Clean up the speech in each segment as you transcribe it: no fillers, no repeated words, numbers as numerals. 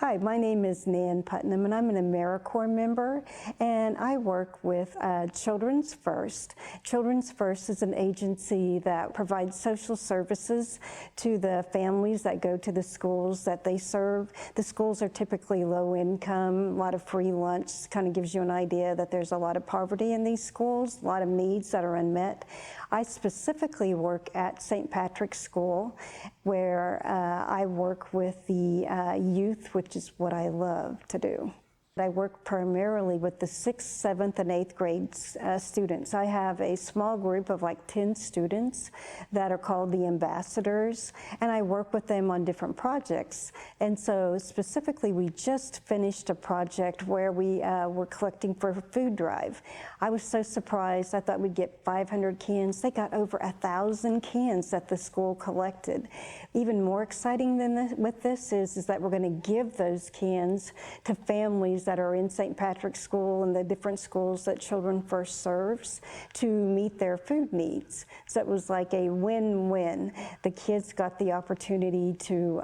Hi, my name is Nan Putnam, and I'm an AmeriCorps member, and I work with Children's First. Children's First is an agency that provides social services to the families that go to the schools that they serve. The schools are typically low income, a lot of free lunch, kind of gives you an idea that there's a lot of poverty in these schools, a lot of needs that are unmet. I specifically work at St. Patrick's School, where I work with the youth, which is what I love to do. I work primarily with the 6th, 7th, and 8th grade students. I have a small group of like 10 students that are called the ambassadors, and I work with them on different projects. And so specifically, we just finished a project where we were collecting for a food drive. I was so surprised. I thought we'd get 500 cans. They got over 1,000 cans that the school collected. Even more exciting than with this is that we're going to give those cans to families that are in St. Patrick's School and the different schools that Children First serves to meet their food needs. So it was like a win-win. The kids got the opportunity to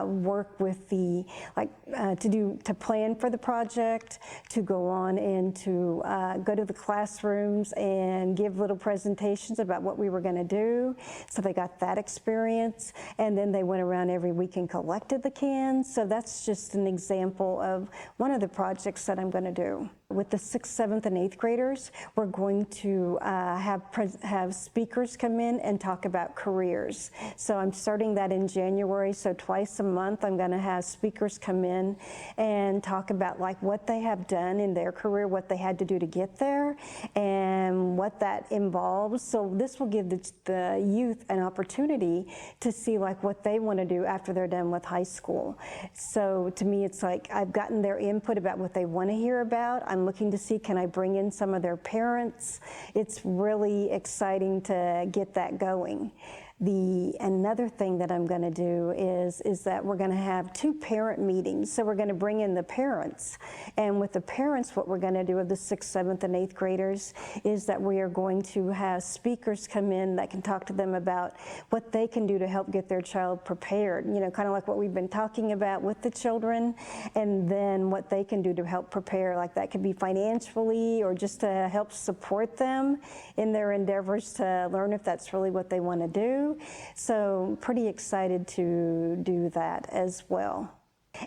work with the, to plan for the project, to go on and to go to the classrooms and give little presentations about what we were going to do. So they got that experience, and then they went around every week and collected the cans. So that's just an example of one of the projects that I'm going to do. With the 6th, 7th, and 8th graders, we're going to have speakers come in and talk about careers. So I'm starting that in January, so twice a month I'm going to have speakers come in and talk about like what they have done in their career, what they had to do to get there, and what that involves. So this will give the youth an opportunity to see like what they want to do after they're done with high school. So to me, it's like I've gotten their input about what they want to hear about. I'm looking to see, can I bring in some of their parents? It's really exciting to get that going. Another thing that I'm going to do is that we're going to have 2 parent meetings. So we're going to bring in the parents. And with the parents, what we're going to do with the 6th, 7th, and 8th graders is that we are going to have speakers come in that can talk to them about what they can do to help get their child prepared. You know, kind of like what we've been talking about with the children, and then what they can do to help prepare. Like that could be financially or just to help support them in their endeavors to learn if that's really what they want to do. So pretty excited to do that as well.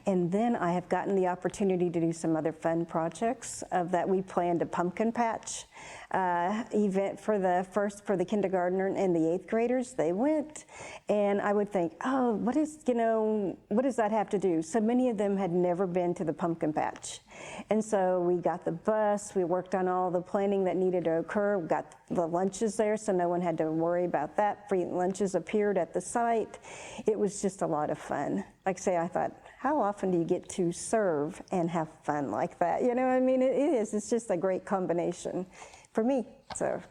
And then I have gotten the opportunity to do some other fun projects that we planned a pumpkin patch event for the kindergartner and the 8th graders. They went, and I would think, oh, what does that have to do? So many of them had never been to the pumpkin patch. And so we got the bus, we worked on all the planning that needed to occur, we got the lunches there so no one had to worry about that. Free lunches appeared at the site. It was just a lot of fun. Like I say, I thought, how often do you get to serve and have fun like that? You know what I mean? It's just a great combination for me. So.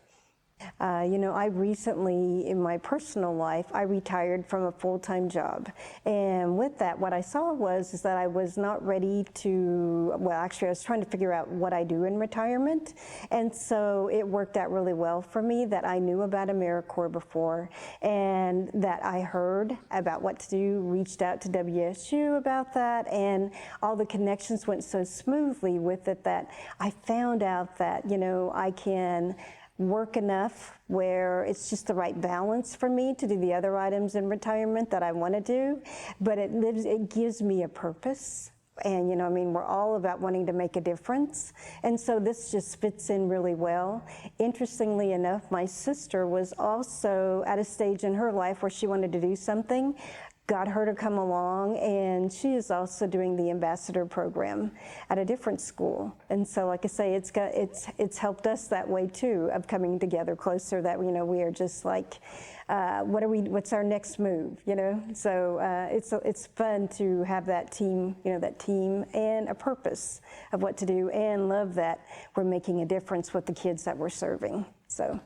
I recently, in my personal life, I retired from a full-time job. And with that, what I saw is that I was not ready to, well, actually, I was trying to figure out what I do in retirement. And so it worked out really well for me that I knew about AmeriCorps before, and that I heard about what to do, reached out to WSU about that, and all the connections went so smoothly with it that I found out that, I can work enough where it's just the right balance for me to do the other items in retirement that I want to do, but it gives me a purpose. And we're all about wanting to make a difference. And so this just fits in really well. Interestingly enough, my sister was also at a stage in her life where she wanted to do something. Got her to come along, and she is also doing the ambassador program at a different school. And so, like I say, it's helped us that way too, of coming together closer. That we are just like, what's our next move? So it's fun to have that team, and a purpose of what to do, and love that we're making a difference with the kids that we're serving. So.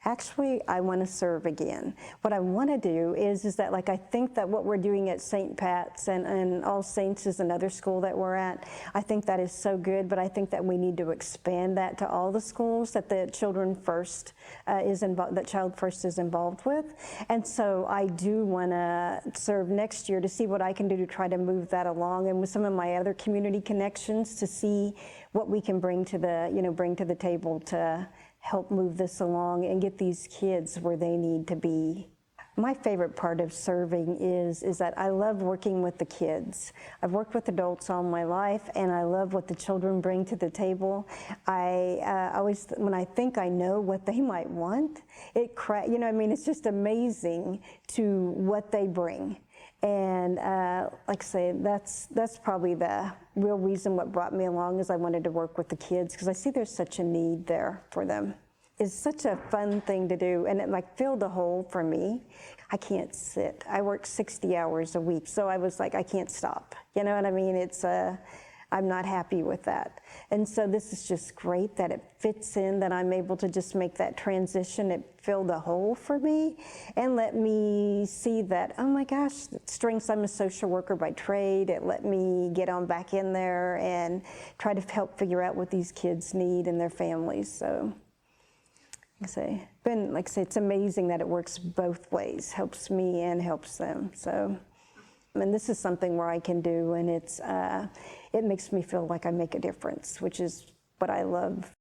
Actually, I want to serve again. What I want to do is that, like, I think that what we're doing at St. Pat's and All Saints is another school that we're at. I think that is so good, but I think that we need to expand that to all the schools that the Children First that Child First is involved with. And so I do want to serve next year to see what I can do to try to move that along, and with some of my other community connections to see what we can bring to the table to help move this along and get these kids where they need to be. My favorite part of serving is that I love working with the kids. I've worked with adults all my life, and I love what the children bring to the table. I always, when I think I know what they might want, it's just amazing to what they bring. And like I say, that's probably the real reason what brought me along, is I wanted to work with the kids because I see there's such a need there for them. It's such a fun thing to do, and it like filled a hole for me. I can't sit. I work 60 hours a week, so I was like, I can't stop. You know what I mean? I'm not happy with that. And so this is just great that it fits in, that I'm able to just make that transition. It filled a hole for me and let me see that, oh my gosh, strengths, I'm a social worker by trade. It let me get on back in there and try to help figure out what these kids need and their families. So, like I say, it's amazing that it works both ways, helps me and helps them. So, and this is something where I can do, and it makes me feel like I make a difference, which is what I love